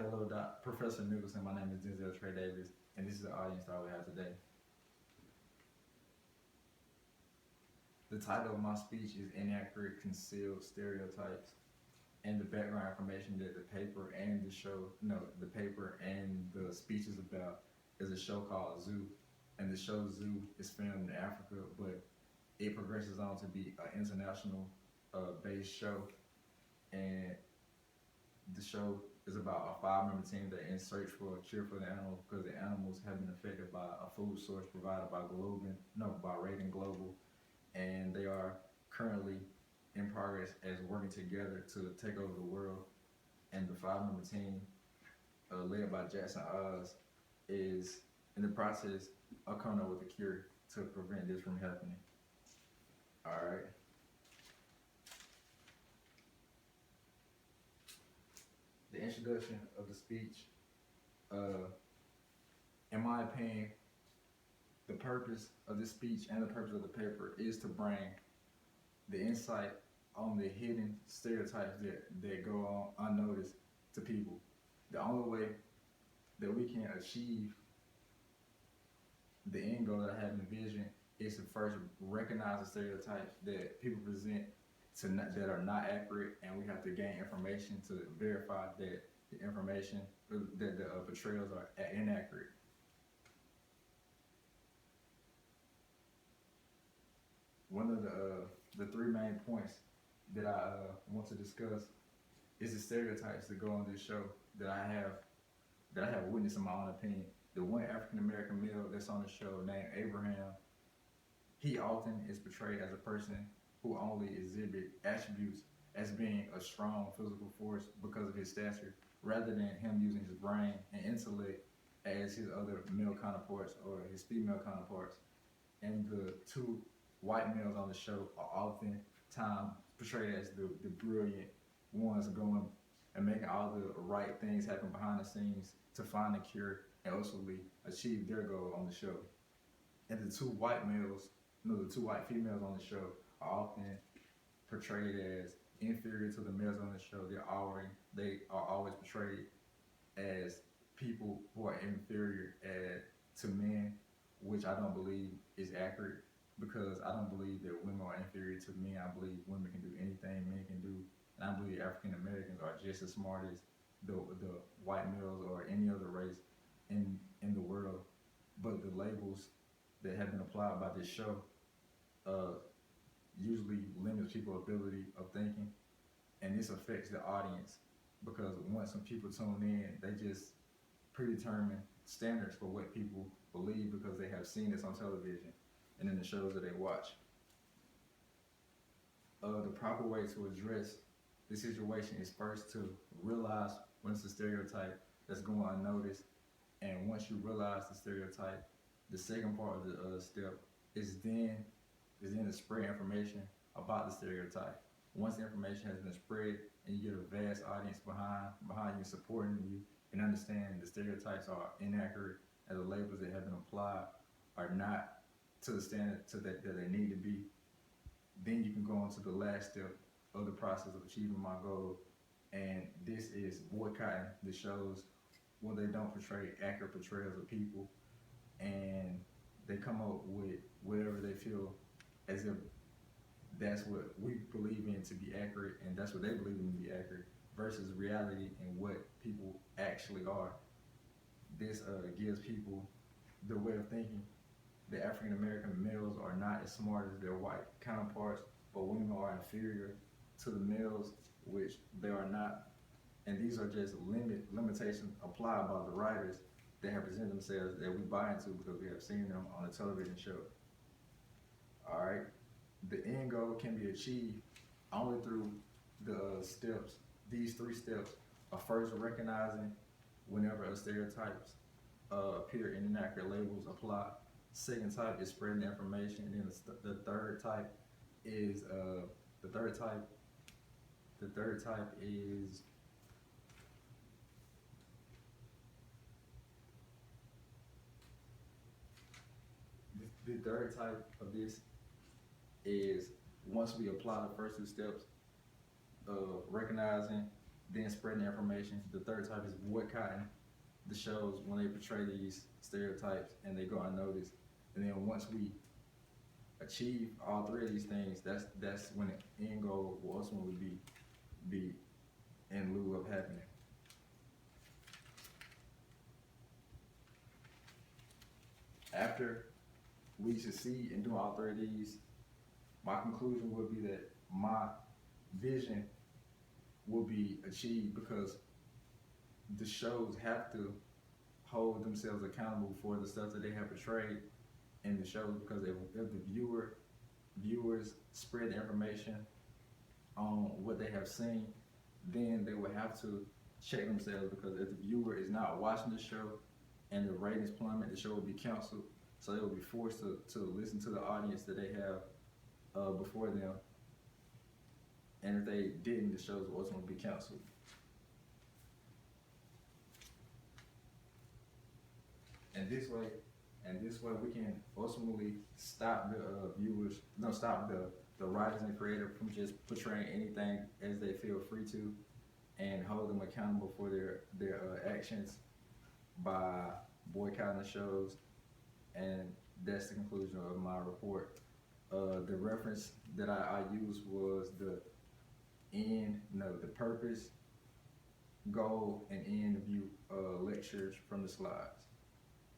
Hello, Professor Nicholson. My name is Denzel Trey Davis, and this is the audience that we have today. The title of my speech is Inaccurate, Concealed Stereotypes, and the background information that the paper and the show, no, the paper and the speech is about is a show called Zoo. And the show Zoo is filmed in Africa, but it progresses on to be an international based show. And the show is about a 5-member team that in search for a cure for the animals because the animals have been affected by a food source provided by by Raiden Global, and they are currently in progress as working together to take over the world. And the 5-member team, led by Jackson Oz, is in the process of coming up with a cure to prevent this from happening. All right. The introduction of the speech, in my opinion, the purpose of this speech and the purpose of the paper is to bring the insight on the hidden stereotypes that go on unnoticed to people. The only way that we can achieve the end goal that I have envisioned is to first recognize the stereotypes that people present that are not accurate, and we have to gain information to verify that the information that the portrayals are inaccurate. One of the three main points that I want to discuss is the stereotypes that go on this show that I have witnessed in my own opinion. The one African American male that's on the show named Abraham, he often is portrayed as a person who only exhibit attributes as being a strong physical force because of his stature, rather than him using his brain and intellect as his other male counterparts or his female counterparts. And the two white males on the show are oftentimes portrayed as the brilliant ones going and making all the right things happen behind the scenes to find a cure and ultimately achieve their goal on the show. And the two white females on the show are often portrayed as inferior to the males on the show. They are always portrayed as people who are inferior to men, which I don't believe is accurate, because I don't believe that women are inferior to men. I believe women can do anything men can do, and I believe African Americans are just as smart as the white males or any other race in the world. But the labels that have been applied by this show usually limits people's ability of thinking, and this affects the audience because once some people tune in, they just predetermine standards for what people believe because they have seen this on television and in the shows that they watch. The proper way to address the situation is first to realize when it's a stereotype that's going unnoticed, and once you realize the stereotype, the second part of the step is then to spread information about the stereotype. Once the information has been spread and you get a vast audience behind you supporting you and understanding the stereotypes are inaccurate and the labels that have been applied are not to the standard that they need to be, then you can go on to the last step of the process of achieving my goal, and this is boycotting the shows when they don't portray accurate portrayals of people, and they come up with whatever they feel as if that's what we believe in to be accurate, and that's what they believe in to be accurate, versus reality and what people actually are. This gives people the way of thinking that African American males are not as smart as their white counterparts, but women are inferior to the males, which they are not. And these are just limitations applied by the writers that have presented themselves that we buy into because we have seen them on a television show. All right, the end goal can be achieved only through the steps. These 3 steps are first recognizing whenever a stereotypes appear and inaccurate labels apply. Second type is spreading the information, and then the third type is the third type is the third type of this is once we apply the first 2 steps of recognizing then spreading information. The third type is boycotting the shows when they portray these stereotypes and they go unnoticed. And then once we achieve all three of these things, that's when the end goal will ultimately be in lieu of happening. After we succeed in doing all three of these, my conclusion would be that my vision will be achieved because the shows have to hold themselves accountable for the stuff that they have portrayed in the shows, because if the viewers spread information on what they have seen, then they will have to check themselves, because if the viewer is not watching the show and the ratings plummet, the show will be canceled. So they will be forced to listen to the audience that they have before them. And if they didn't, the shows will ultimately be canceled. And this way we can ultimately stop the writers and creators from just portraying anything as they feel free to, and hold them accountable for their actions by boycotting the shows. And that's the conclusion of my report. The reference that I used was the purpose, goal, and end view lectures from the slides.